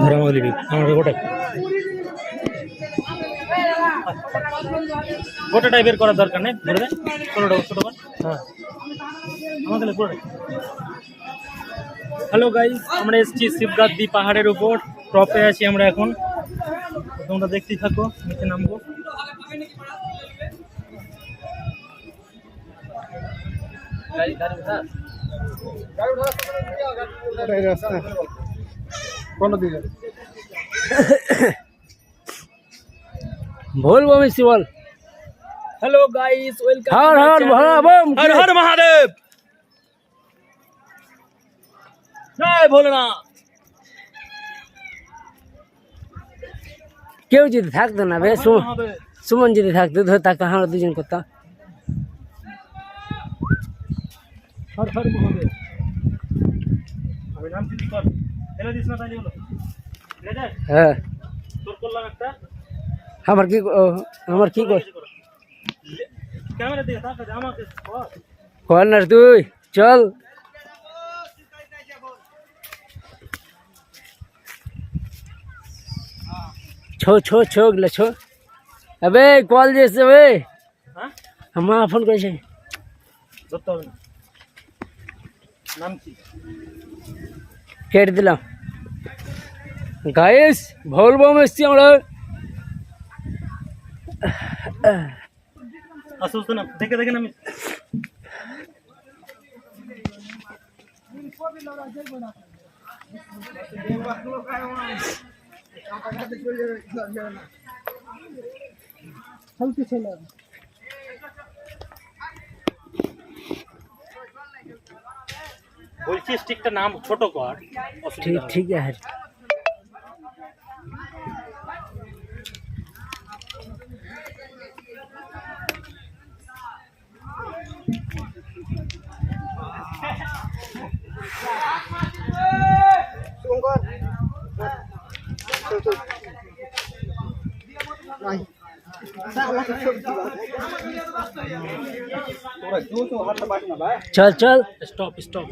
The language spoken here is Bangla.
ধরামাগলি আমাকে গোটাটাই বের করার দরকার নেই, ধরে দেয় ছোটোটা ছোটো হ্যাঁ আমাদের পুরোটাই। হ্যালো গাইস, আমরা এসেছি শিবগাদ্দি পাহাড়ের উপর, টপে আছি আমরা এখন, তোমরা দেখতেই থাকো, নিচে নামবো। বলবো আমি শিবল। Hello guys, welcome. Har Har Mahadev, Har Har Mahadev, জয় ভোলেনাথ। কেউ যদি থাকতো না বে, সুমন যদি থাকতো ধরে থাকতো, আমরা দুজন করতাম। হর হর মহাদেব। নাম কি কর, এনে দিস না তাই হলো। হ্যাঁ, তোর করলাম একটা, আমার কি কর ক্যামেরা দিয়ে তাকা দে আমাকে কর না তুই, চল। ছো গেলে ছো। আবে কল দিয়েছে বে, হ্যাঁ মা ফোন করেছে। ধরতে হবে না। নাম কি? কেটে দিলাম। গাইস বলবো আমি এসছি আমরা। আসুস না, দেখে দেখে আমি বলছি স্টিকটা নাম ছোট কর। ঠিক আছে। चल चल स्टॉप स्टॉप।